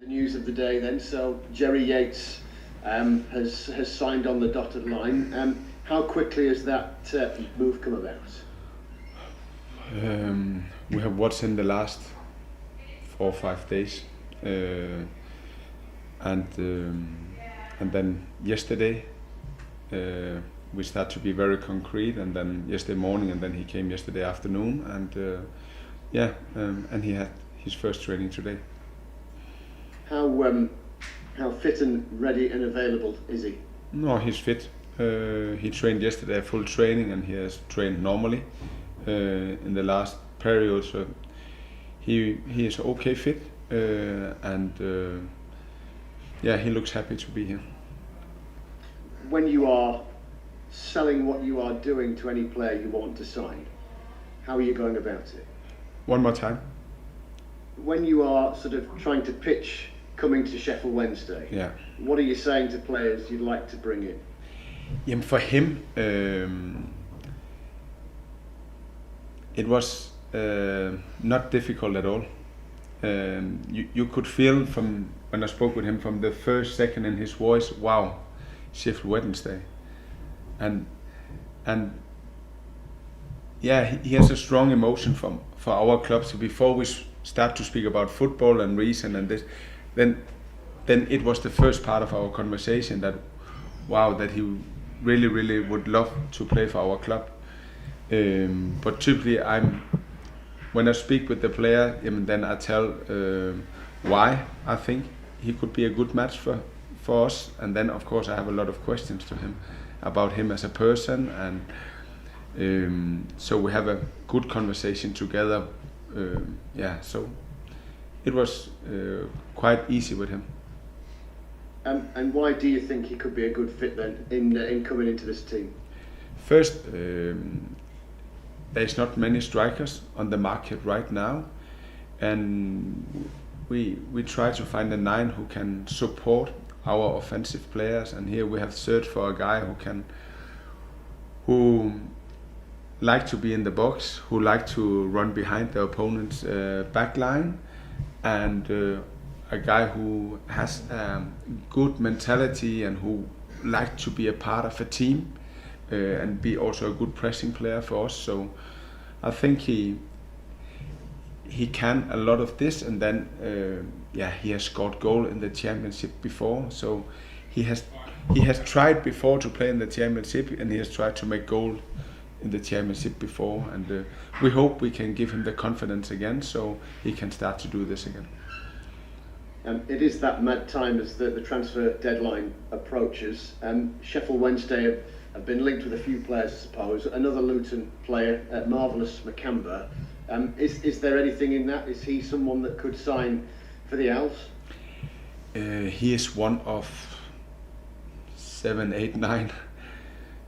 The news of the day then, so Jerry Yates has signed on the dotted line. How quickly has that move come about? We have watched him the last 4 or 5 days, and then yesterday we start to be very concrete, and then yesterday morning, and then he came yesterday afternoon, and and he had his first training today. How fit and ready and available is he? No, he's fit. He trained yesterday full training, and he has trained normally in the last period. So he is okay fit, and he looks happy to be here. When you are selling what you are doing to any player you want to sign, how are you going about it? One more time. When you are sort of trying to pitch coming to Sheffield Wednesday, what are you saying to players you'd like to bring in? Jamen for him, it was not difficult at all. You could feel from when I spoke with him from the first second in his voice, wow, Sheffield Wednesday, and he has a strong emotion for our club. So before we start to speak about football and reason and this, then it was the first part of our conversation that he really would love to play for our club. But typically when I speak with the player, then I tell why I think he could be a good match for us, and then of course I have a lot of questions to him about him as a person, and so we have a good conversation together. So it was quite easy with him. And why do you think he could be a good fit then in coming into this team? First, there's not many strikers on the market right now, and we try to find a 9 who can support our offensive players, and here we have searched for a guy who like to be in the box, who like to run behind the opponent's back line, and a guy who has good mentality and who like to be a part of a team and be also a good pressing player for us. So I think he can a lot of this, and then he has scored goal in the championship before. So he has tried before to play in the championship, and he has tried to make goal in the championship before, and we hope we can give him the confidence again so he can start to do this again. It is that mad time as the transfer deadline approaches. Sheffield Wednesday have been linked with a few players, I suppose. Another Luton player, Marvellous McCamber. Is there anything in that? Is he someone that could sign for the Owls? He is one of 7, 8, 9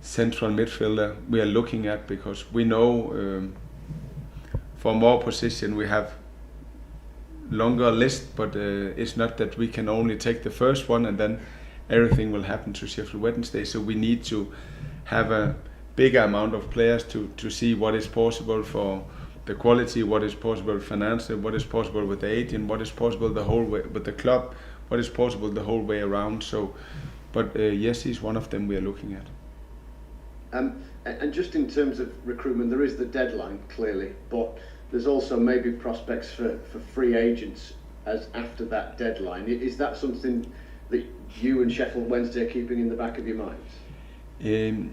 central midfielder we are looking at, because we know for more position we have longer list, but it's not that we can only take the first one and then everything will happen to Sheffield Wednesday. So we need to have a bigger amount of players to see what is possible for the quality, what is possible financially, what is possible with the agent, what is possible the whole way with the club, what is possible the whole way around. So, but yes, he's one of them we are looking at. And just in terms of recruitment, there is the deadline clearly, but there's also maybe prospects for free agents as after that deadline. Is that something that you and Sheffield Wednesday are keeping in the back of your minds?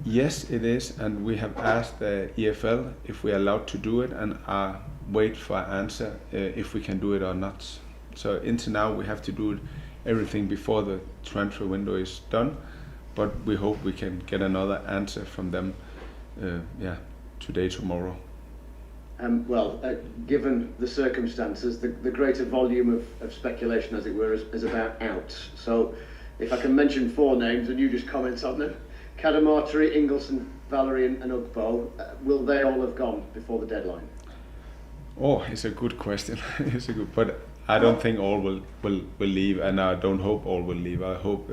Yes, it is, and we have asked the EFL if we are allowed to do it, and wait for an answer if we can do it or not. So until now we have to do everything before the transfer window is done, but we hope we can get another answer from them today, tomorrow. Given the circumstances, the greater volume of speculation, as it were, is about out. So if I can mention 4 names and you just comment on them: Cadamarteri, Ingleson, Valerie and Ugbo, will they all have gone before the deadline? Oh, it's a good question. But I don't think all will leave, and I don't hope all will leave. I hope,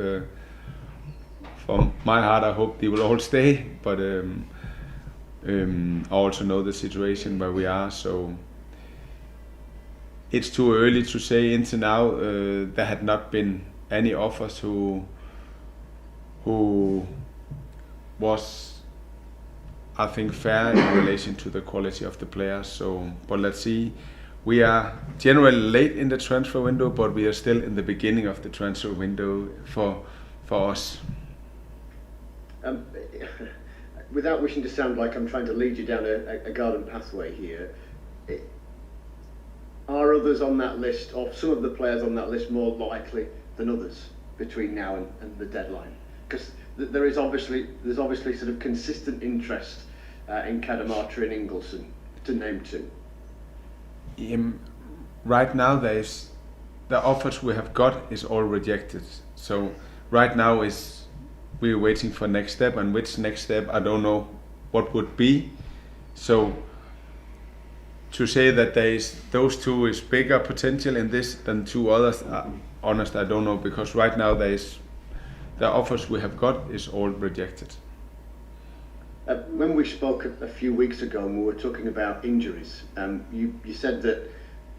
from my heart, I hope they will all stay, but I also know the situation where we are, so it's too early to say. Into now, there had not been any offers who was, I think, fair in relation to the quality of the players. So, but let's see. We are generally late in the transfer window, but we are still in the beginning of the transfer window for us. Without wishing to sound like I'm trying to lead you down a garden pathway here, are others on that list, or some of the players on that list, more likely than others between now and the deadline? Because there's obviously sort of consistent interest in Kadamata and Ingelsson, to name two. Right now, the offers we have got is all rejected. So right now we're waiting for next step, and which next step I don't know what would be. So to say that those two is bigger potential in this than two others, honest, I don't know, because right now the offers we have got is all rejected. When we spoke a few weeks ago and we were talking about injuries, you said that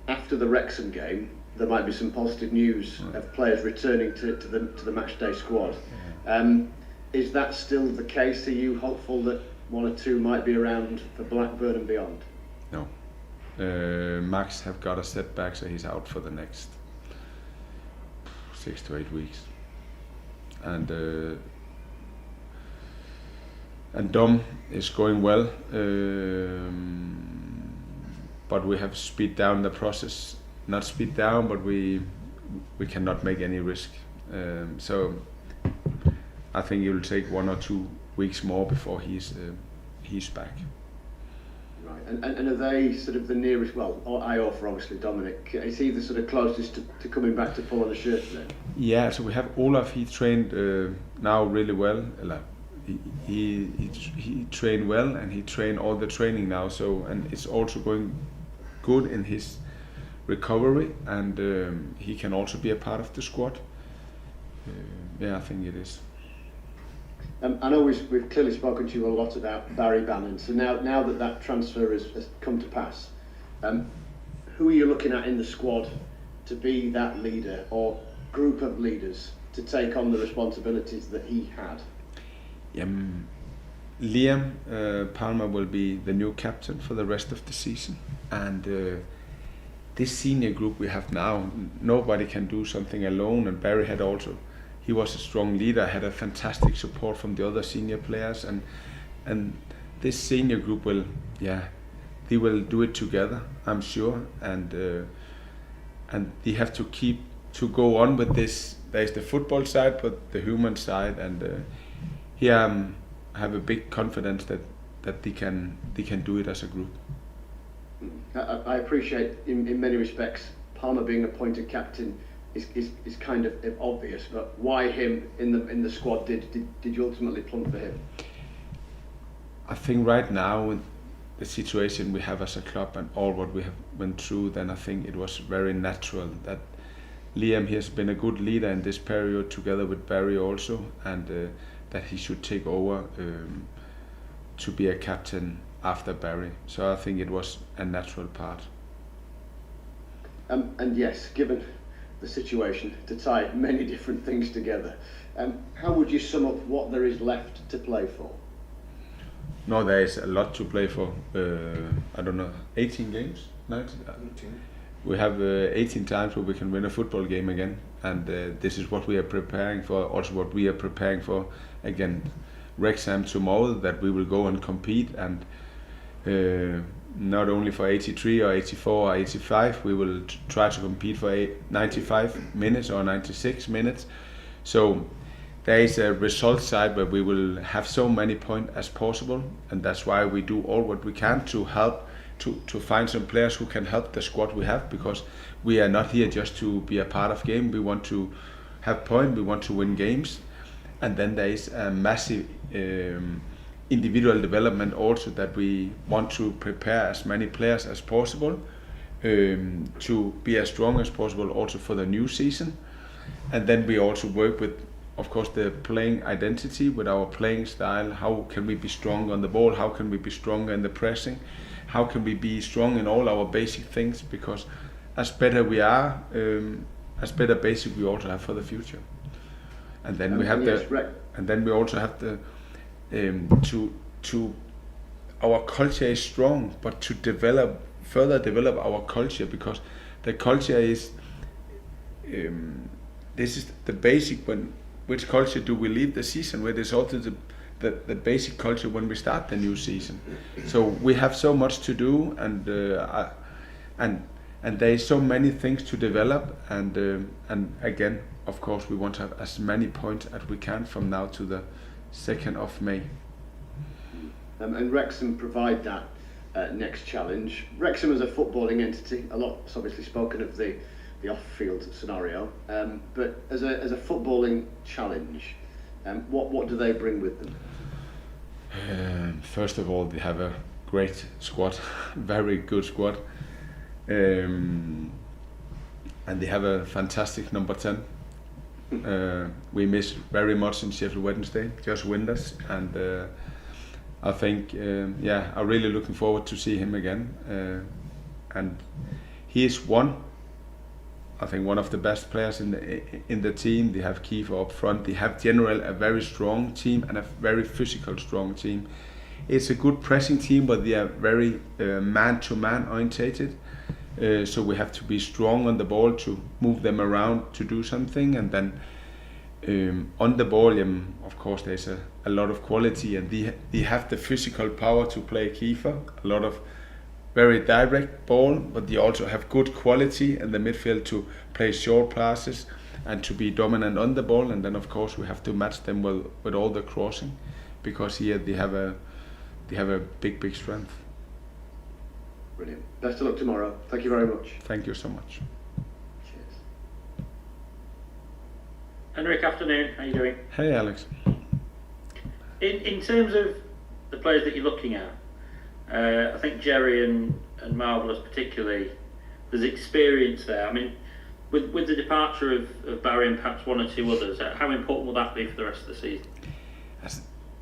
after the Wrexham game there might be some positive news of players returning to the matchday squad. Is that still the case? Are you hopeful that one or two might be around for Blackburn and beyond? No. Max have got a setback, so he's out for the next 6 to 8 weeks. And Dom is going well, but we have speed down the process. Not speed down, but we cannot make any risk. So I think it will take 1 or 2 weeks more before he's back. Right, and are they sort of the nearest? Well, I offer obviously Dominic. Is he the sort of closest to coming back to pull on a shirt then? Yeah, so we have Olaf. He trained now really well. He trained well, and he trained all the training now. So, and it's also going good in his recovery, and he can also be a part of the squad. Yeah, I think it is. I know we've clearly spoken to you a lot about Barry Bannon. So now that transfer has come to pass, who are you looking at in the squad to be that leader or group of leaders to take on the responsibilities that he had? Liam Palmer will be the new captain for the rest of the season, and this senior group we have now, nobody can do something alone, and Barry he was a strong leader, had a fantastic support from the other senior players, and this senior group they will do it together, I'm sure, and they have to go on with this. There's the football side, but the human side, and I have a big confidence that they can do it as a group. I appreciate in many respects Palmer being appointed captain is kind of obvious, but why him in the squad? Did you ultimately plump for him? I think right now with the situation we have as a club and all what we have went through, then I think it was very natural that Liam has been a good leader in this period together with Barry also, and that he should take over to be a captain after Barry. So I think it was a natural part. And yes, given the situation, to tie many different things together, how would you sum up what there is left to play for? No, there is a lot to play for. I don't know, 18 games? 19? 18. We have 18 times where we can win a football game again, and this is what we are preparing for. Also what we are preparing for again Wrexham tomorrow, that we will go and compete, and not only for 83 or 84 or 85, we will try to compete for 95 minutes or 96 minutes. So there is a result side where we will have so many points as possible, and that's why we do all what we can to help to find some players who can help the squad we have, because we are not here just to be a part of game. We want to have points, we want to win games, and then there is a massive individual development also, that we want to prepare as many players as possible to be as strong as possible also for the new season. And then we also work with, of course, the playing identity, with our playing style. How can we be strong on the ball? How can we be stronger in the pressing? How can we be strong in all our basic things? Because as better we are, as better basic we also have for the future. And then we have and then we also have the to our culture is strong, but to further develop our culture, because the culture is this is the basic. Which culture do we leave the season with is also the basic culture when we start the new season. So we have so much to do, and there is so many things to develop, and again, of course, we want to have as many points as we can from now to the 2nd of May. And Wrexham provide that next challenge. Wrexham as a footballing entity, a lot's obviously spoken of the off-field scenario, but as a footballing challenge, what do they bring with them? First of all, they have a great squad, very good squad, and they have a fantastic number 10. We miss very much in Sheffield Wednesday, just Windass, and I think, I'm really looking forward to see him again. And he is one of the best players in the team. They have Kiefer up front. They have generally a very strong team and a very physical strong team. It's a good pressing team, but they are very man-to-man orientated. So we have to be strong on the ball to move them around to do something, and then on the ball, of course, there's a lot of quality, and they have the physical power to play Kiefer. A lot of very direct ball, but they also have good quality in the midfield to play short passes and to be dominant on the ball. And then, of course, we have to match them with all the crossing, because here they have a big strength. Brilliant. Best of luck tomorrow. Thank you very much. Thank you so much. Cheers. Henrik, afternoon. How are you doing? Hey, Alex. In terms of the players that you're looking at, I think Jerry and Marvellous particularly, there's experience there. I mean, with the departure of Barry and perhaps one or two others, how important will that be for the rest of the season?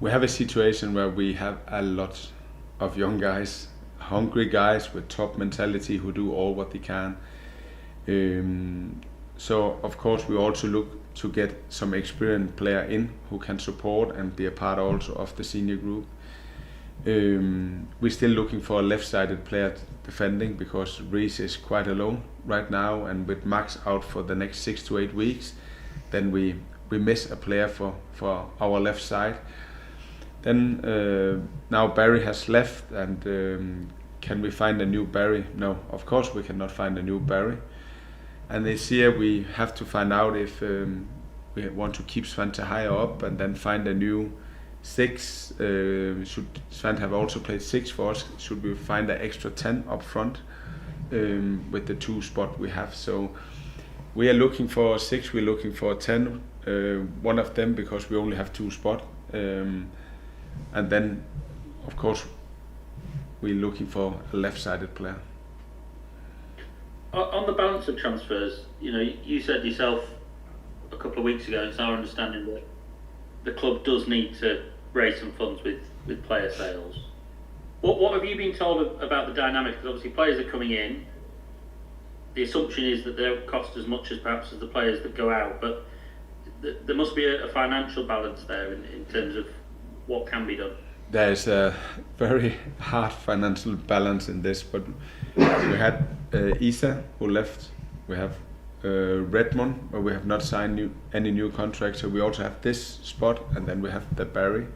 We have a situation where we have a lot of young guys, hungry guys with top mentality who do all what they can. So of course we also look to get some experienced player in who can support and be a part also of the senior group. We're still looking for a left-sided player defending, because Reece is quite alone right now, and with Max out for the next 6 to 8 weeks, then we miss a player for our left side. Then now Barry has left, and can we find a new Barry? No, of course we cannot find a new Barry. And this year we have to find out if we want to keep Svante higher up and then find a new 6. Should Svante have also played 6 for us? Should we find an extra 10 up front with the 2 spot we have? So we are looking for 6. We're looking for 10. One of them, because we only have 2 spots. And then, of course, we're looking for a left-sided player. On the balance of transfers, you said yourself a couple of weeks ago, it's our understanding that the club does need to raise some funds with player sales. What have you been told about the dynamic? Because obviously players are coming in. The assumption is that they don't cost as much as perhaps as the players that go out, but there must be a financial balance there in terms of what can be done. There is a very hard financial balance in this, but we had Isa who left. We have Redmond, where we have not signed any new contracts. So we also have this spot, and then we have the Barry,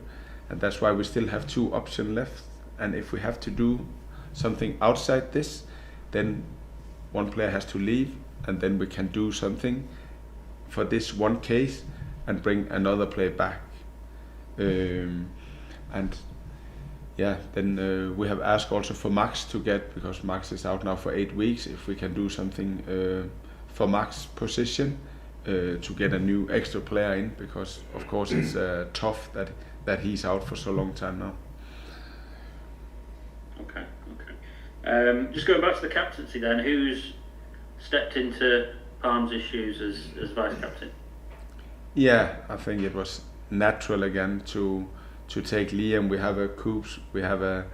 and that's why we still have 2 options left. And if we have to do something outside this, then one player has to leave, and then we can do something for this one case and bring another player back. And then we have asked also for Max to get, because Max is out now for 8 weeks, if we can do something for Max's position to get a new extra player in, because of course it's tough that he's out for so long time now. Okay. Just going back to the captaincy then, who's stepped into Palm's shoes as vice captain? Yeah, I think it was natural again to take Liam. We have a Coops, we have a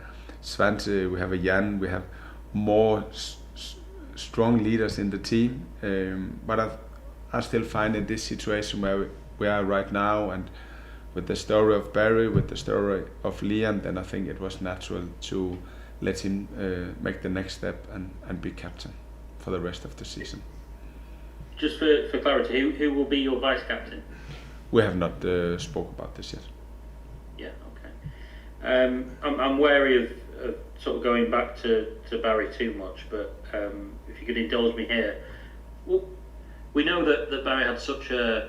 Svante, we have a Jan, we have more strong leaders in the team, but I still find in this situation where we are right now, and with the story of Barry, with the story of Liam, then I think it was natural to let him make the next step and be captain for the rest of the season. Just for clarity, who will be your vice captain? We have not spoke about this yet. Yeah, okay. I'm wary of sort of going back to Barry too much, but if you could indulge me here. Well, we know that Barry had such a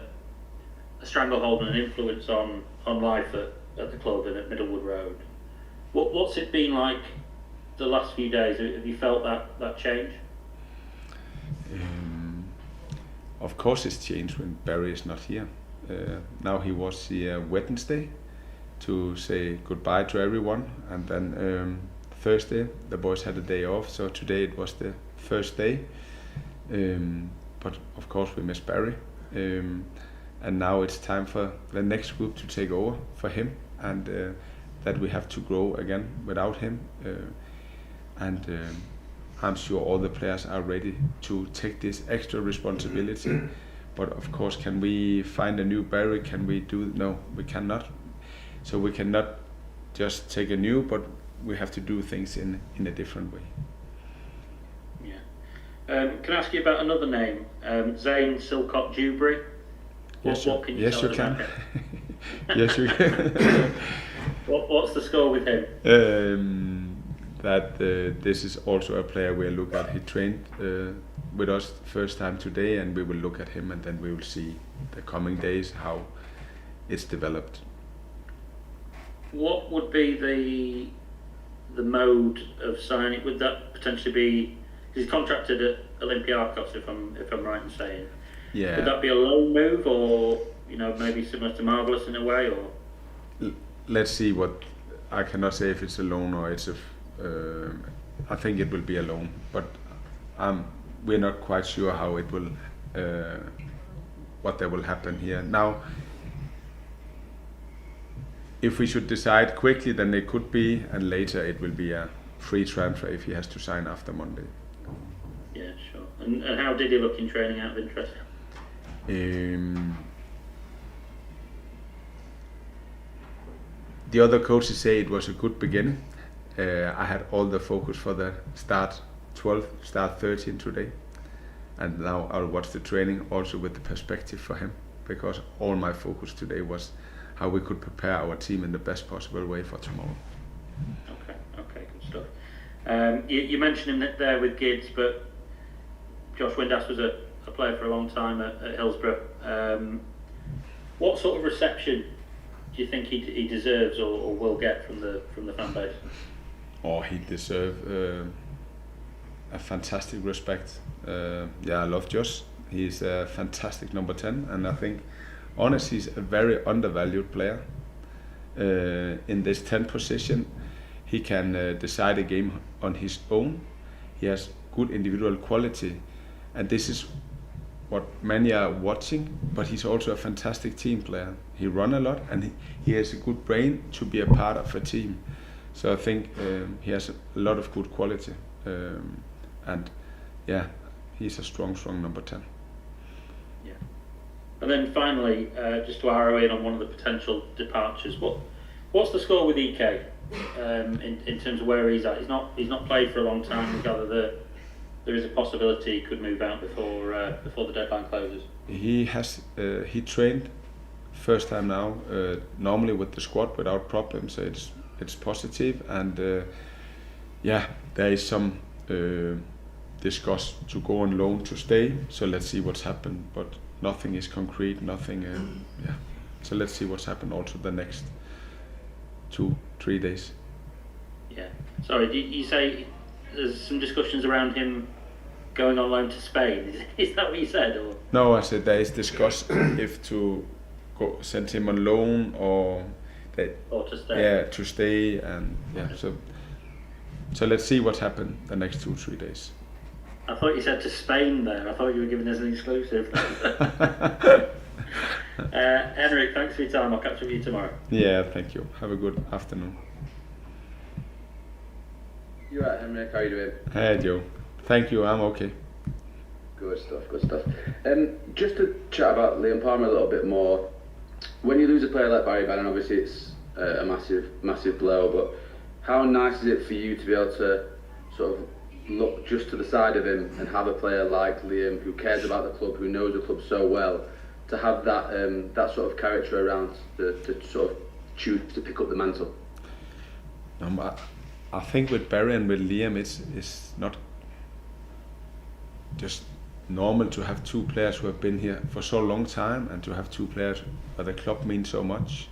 stranglehold and an influence on life at the club and at Middlewood Road. What's it been like the last few days? Have you felt that change? Of course it's changed when Barry is not here. Now he was here Wednesday to say goodbye to everyone, and then Thursday the boys had a day off, so today it was the first day. But of course we miss Barry, and now it's time for the next group to take over for him, and that we have to grow again without him. And I'm sure all the players are ready to take this extra responsibility. But of course, can we find a new Barry? Can we do? No, we cannot. So we cannot just take a new, but we have to do things in a different way. Yeah. Can I ask you about another name? Zane Silcott Dewberry. Yes, what can you yes, tell you us can. about him? Yes, you can. What's the score with him? That this is also a player we'll look at. He trained with us first time today, and we will look at him, and then we will see the coming days how it's developed. What would be the mode of signing? Would that potentially be? He's contracted at Olympiacos, if I'm right in saying. Yeah. Would that be a loan move, or maybe similar to Marvelous in a way, or? Let's see what. I cannot say if it's a loan or it's a. I think it will be a loan, but we're not quite sure how it will, what there will happen here. Now, if we should decide quickly, then it could be, and later it will be a free transfer if he has to sign after Monday. Yeah, sure. And how did he look in training, out of interest? The other coaches say it was a good beginning. I had all the focus for the start 12, start 13 today, and now I'll watch the training also with the perspective for him, because all my focus today was how we could prepare our team in the best possible way for tomorrow. Okay, good stuff. You mentioned him there with Gibbs, but Josh Windass was a player for a long time at Hillsborough. What sort of reception do you think he deserves or will get from the fan base? Oh, he deserves a fantastic respect. I love Josh. He's a fantastic number 10, and I think, honestly, he's a very undervalued player. In this 10 position, he can decide a game on his own. He has good individual quality, and this is what many are watching, but he's also a fantastic team player. He runs a lot, and he has a good brain to be a part of a team. So I think he has a lot of good quality, and he's a strong number 10. Yeah. And then finally, just to arrow in on one of the potential departures, what's the score with EK in terms of where he's at? He's not played for a long time. We gather there is a possibility he could move out before the deadline closes. He trained first time now, normally with the squad without problems. So it's positive, and there is some discuss to go on loan to stay. So let's see what's happened, but nothing is concrete. Nothing. So let's see what's happened also the next 2-3 days. Yeah. Sorry, did you say there's some discussions around him going on loan to Spain? Is that what you said? Or? No, I said there is discussion if to send him on loan or to stay. Yeah, to stay, and so let's see what happened the next 2-3 days. I thought you said to Spain there. I thought you were giving us an exclusive. Henrik, thanks for your time. I'll catch up with you tomorrow. Yeah, thank you. Have a good afternoon. You're right, Henrik. How are you doing? Hey, Joe. Thank you. I'm okay. Good stuff, good stuff. Just to chat about Liam Palmer a little bit more, when you lose a player like Barry Bannon, obviously it's a massive blow, but how nice is it for you to be able to sort of look just to the side of him and have a player like Liam who cares about the club, who knows the club so well, to have that sort of character around to sort of choose to pick up the mantle? I think with Barry and with Liam, it's not just normal to have two players who have been here for so long time, and to have two players where the club means so much.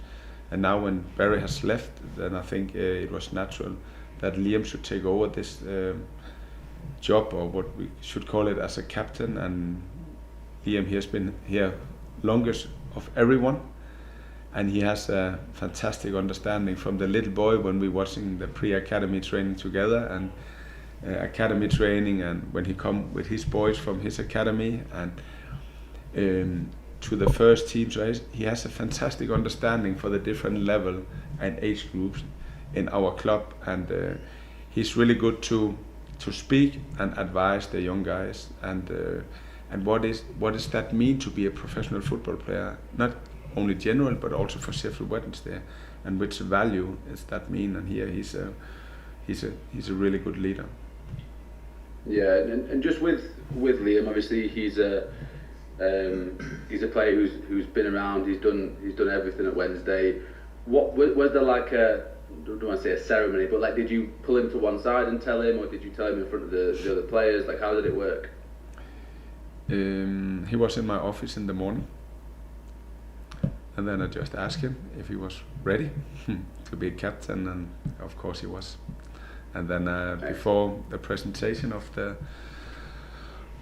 And now when Barry has left, then I think it was natural that Liam should take over this job, or what we should call it, as a captain. And Liam has been here longest of everyone, and he has a fantastic understanding from the little boy when we watching the pre-academy training together, and academy training, and when he come with his boys from his academy and to the first team. So he has a fantastic understanding for the different level and age groups in our club, and he's really good to speak and advise the young guys, and what does that mean to be a professional football player, not only general but also for Sheffield Wednesday, and which value does that mean. And here he's a really good leader. Yeah, and just with Liam, obviously he's a player who's been around. He's done everything at Wednesday. What was there like I don't want to say a ceremony, but like, did you pull him to one side and tell him, or did you tell him in front of the other players? Like, how did it work? He was in my office in the morning, and then I just asked him if he was ready to be captain, and of course he was. And then before the presentation of the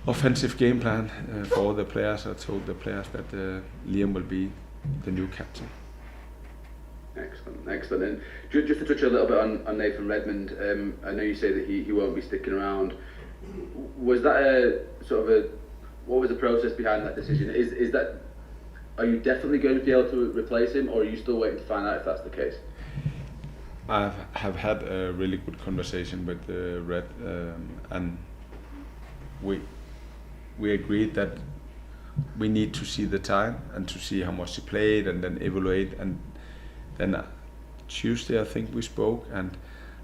offensive game plan for all the players, I told the players that Liam will be the new captain. Excellent. And just to touch a little bit on Nathan Redmond, I know you say that he won't be sticking around. Was that what was the process behind that decision? Are you definitely going to be able to replace him, or are you still waiting to find out if that's the case? I have had a really good conversation with Red, and we agreed that we need to see the time and to see how much he played, and then evaluate. And then Tuesday I think we spoke, and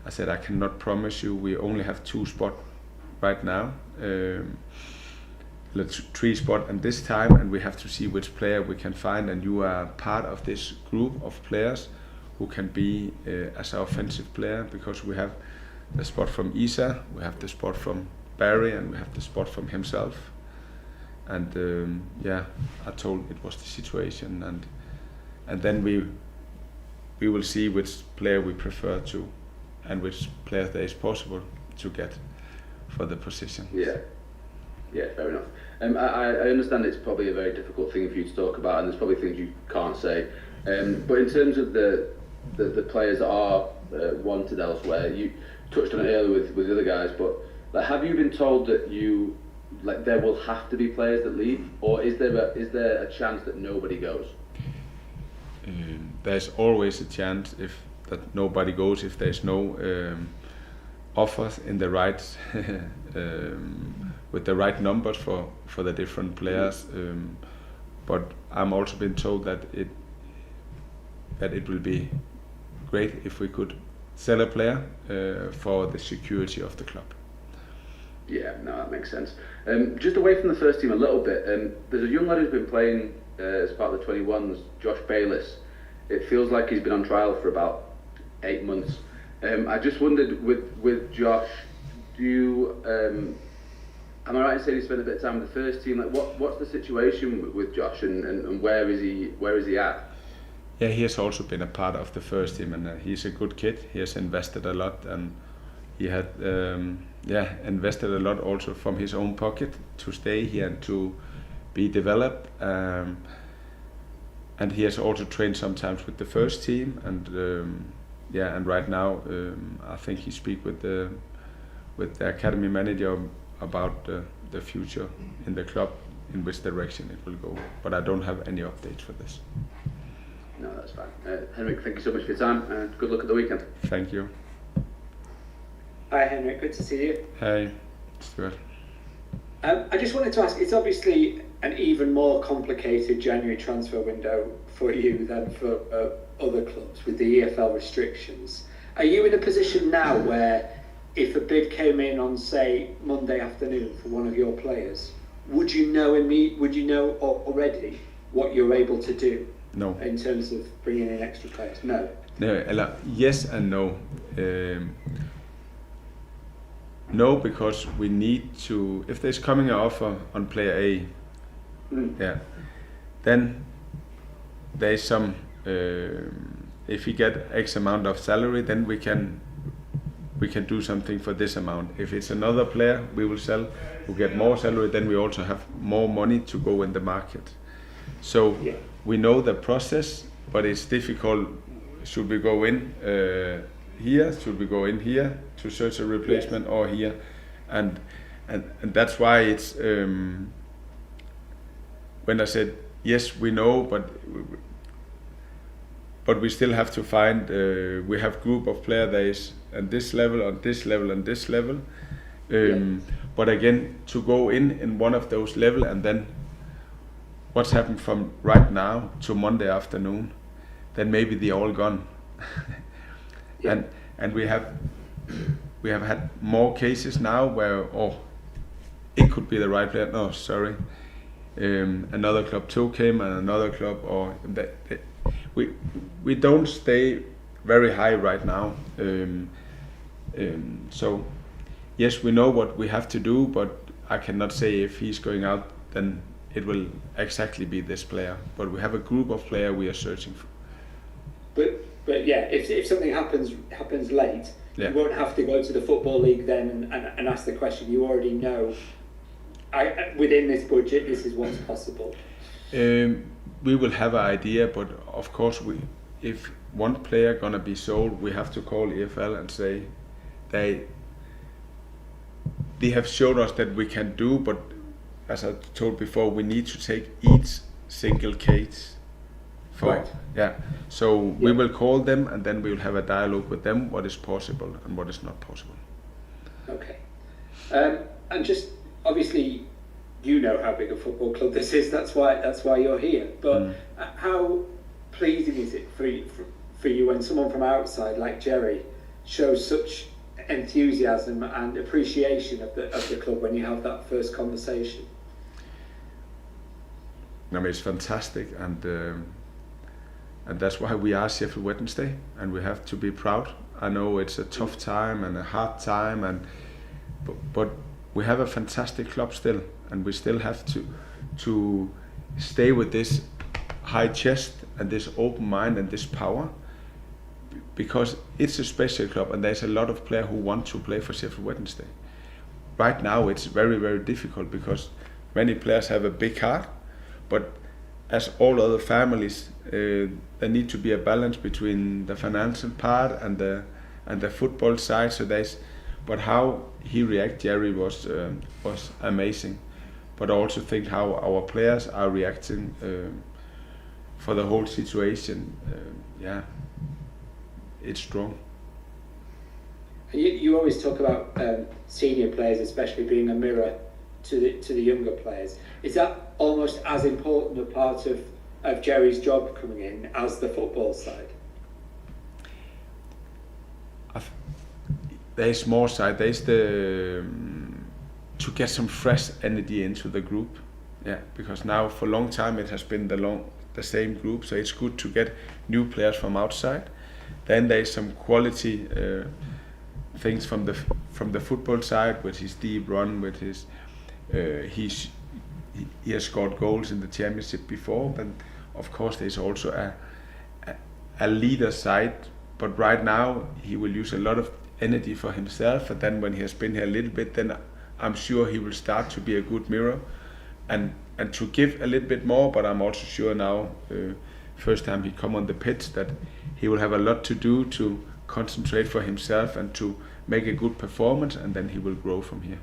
I said I cannot promise you. We only have 2 spots right now, 3 spots at this time, and we have to see which player we can find. And you are part of this group of players who can be as an offensive player, because we have the spot from Isa, we have the spot from Barry, and we have the spot from himself. And I told it was the situation, and then we will see which player we prefer to, and which player there is possible to get for the position. Yeah, fair enough. I understand it's probably a very difficult thing for you to talk about, and there's probably things you can't say. But in terms of the players that are wanted elsewhere, you touched on it earlier with the other guys, but like, have you been told that there will have to be players that leave, or is there a chance that nobody goes? There's always a chance that nobody goes if there's no offers in the right with the right numbers for the different players. But I'm also been told that it will be great if we could sell a player for the security of the club. Yeah, no, that makes sense. Just away from the first team a little bit, there's a young lad who's been playing as part of the 21s, Josh Bayliss. It feels like he's been on trial for about 8 months. I just wondered, with Josh, am I right in saying he spent a bit of time with the first team? Like, what's the situation with Josh, and where is he at? Yeah, he has also been a part of the first team, and he's a good kid. He has invested a lot, and he had invested a lot also from his own pocket to stay here and to be developed. And he has also trained sometimes with the first team, and right now I think he speaks with the academy manager about the future in the club, in which direction it will go. But I don't have any updates for this. No, that's fine. Henrik, thank you so much for your time, and good luck at the weekend. Thank you. Hi Henrik, good to see you. Hey, Stuart. I just wanted to ask, it's obviously an even more complicated January transfer window for you than for other clubs with the EFL restrictions. Are you in a position now where if a bid came in on, say, Monday afternoon for one of your players, would you know already what you're able to do? No. In terms of bringing in extra players? No. No, yes and no. No, because we need to. If there's coming an offer on player A, yeah, then there's some. If we get X amount of salary, then we can do something for this amount. If it's another player we will sell who get more salary, then we also have more money to go in the market. So we know the process, but it's difficult. Should we go in here? Should we go in here to search a replacement, or here? And that's why it's when I said yes, we know, but we still have to find. We have group of player that is at this level, on this level, and this level. But again, to go in one of those level, and then what's happened from right now to Monday afternoon, then maybe they're all gone. And we have had more cases now where it could be the right player. No, sorry, another club too came, and another club, or we don't stay very high right now. So yes, we know what we have to do, but I cannot say if he's going out, then it will exactly be this player. But we have a group of players we are searching for. But yeah, if something happens late, you won't have to go to the Football League then and ask the question. You already know, within this budget, this is what's possible. We will have an idea, but of course, if one player gonna be sold, we have to call EFL and say they have showed us that we can do, but as I told before, we need to take each single case. So we will call them, and then we will have a dialogue with them what is possible and what is not possible. Okay. And just obviously, you know how big a football club this is. That's why you're here. But how pleasing is it for you when someone from outside like Jerry shows such enthusiasm and appreciation of the club when you have that first conversation? I mean, it's fantastic, and that's why we are Sheffield Wednesday, and we have to be proud. I know it's a tough time and a hard time, but we have a fantastic club still, and we still have to stay with this high chest and this open mind and this power, because it's a special club, and there's a lot of players who want to play for Sheffield Wednesday. Right now it's very, very difficult because many players have a big heart, but as all other families, there need to be a balance between the financial part and the football side. So but how he reacted, Jerry, was amazing. But I also think how our players are reacting for the whole situation. It's strong. You always talk about senior players, especially being a mirror to the younger players. Is that almost as important a part of Jerry's job coming in as the football side? There's more side. There's to get some fresh energy into the group. Yeah, because now for a long time it has been the same group, so it's good to get new players from outside. Then there's some quality things from the football side, with his deep run, with his he has scored goals in the championship before. But of course there's also a leader side. But right now he will use a lot of energy for himself, and then when he has been here a little bit, then I'm sure he will start to be a good mirror and to give a little bit more. But I'm also sure now, first time he come on the pitch, that he will have a lot to do to concentrate for himself and to make a good performance, and then he will grow from here.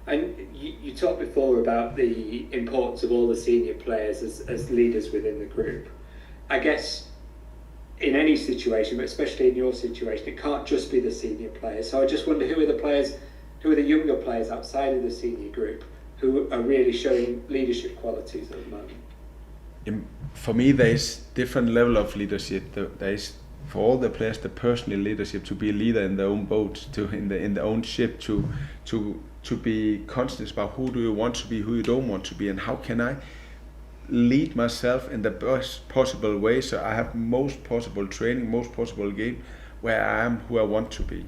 And you talked before about the importance of all the senior players as leaders within the group. I guess in any situation, but especially in your situation, it can't just be the senior players. So I just wonder, who are the players who are the younger players outside of the senior group who are really showing leadership qualities at the moment? For me, there is different level of leadership. There is, for all the players, the personal leadership, to be a leader in their own boat, in their own ship, to be conscious about who do you want to be, who you don't want to be, and how can I lead myself in the best possible way so I have most possible training, most possible game, where I am who I want to be.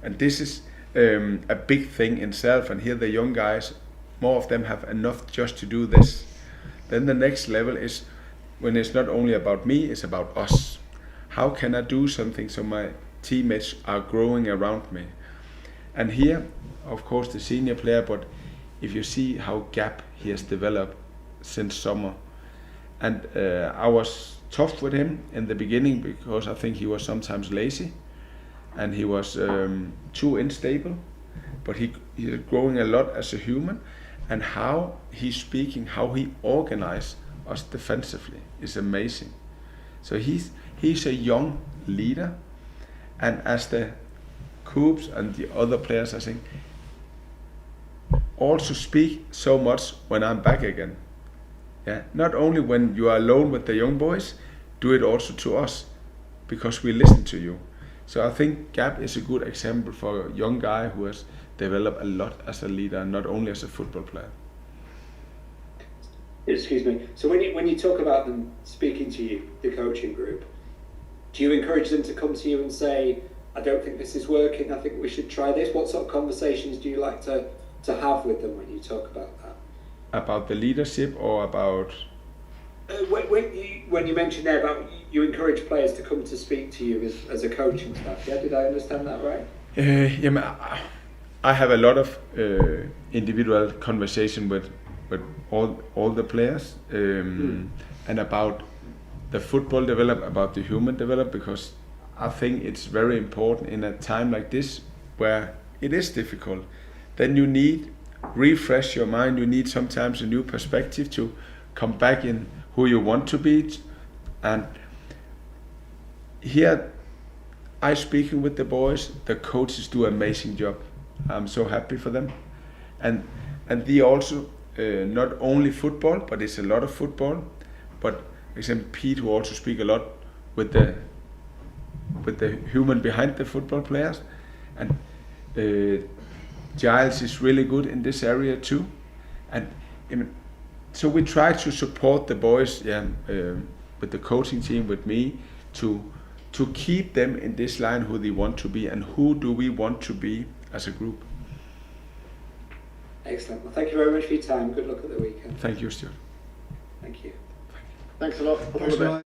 And this is a big thing in self, and here the young guys, more of them have enough just to do this. Then the next level is when it's not only about me, it's about us. How can I do something so my teammates are growing around me? And here, of course, the senior player, but if you see how Gap he has developed since summer, and I was tough with him in the beginning because I think he was sometimes lazy and he was too unstable, but he's growing a lot as a human, and how he's speaking, how he organizes us defensively is amazing. So he's a young leader, and as the Coops and the other players, I think, also speak so much when I'm back again. Yeah, not only when you are alone with the young boys, do it also to us, because we listen to you. So I think Gap is a good example for a young guy who has developed a lot as a leader, not only as a football player. Excuse me. So when you talk about them speaking to you, the coaching group, do you encourage them to come to you and say, I don't think this is working, I think we should try this? What sort of conversations do you like to have with them when you talk about that? About the leadership, or about... When you mentioned there about you encourage players to come to speak to you as a coaching staff, yeah? Did I understand that right? I have a lot of individual conversation with all the players, and about the football develop, about the human develop, because I think it's very important in a time like this where it is difficult. Then you need refresh your mind. You need sometimes a new perspective to come back in who you want to be. And here I speaking with the boys, the coaches do an amazing job. I'm so happy for them, and they also not only football, but it's a lot of football. But example, Pete who also speak a lot with the human behind the football players, and Giles is really good in this area too, and so we try to support the boys, with the coaching team, with me, to keep them in this line who they want to be and who do we want to be as a group. Excellent. Well, thank you very much for your time. Good luck at the weekend. Thank you, Stuart. Thank you. Thanks a lot. All the best.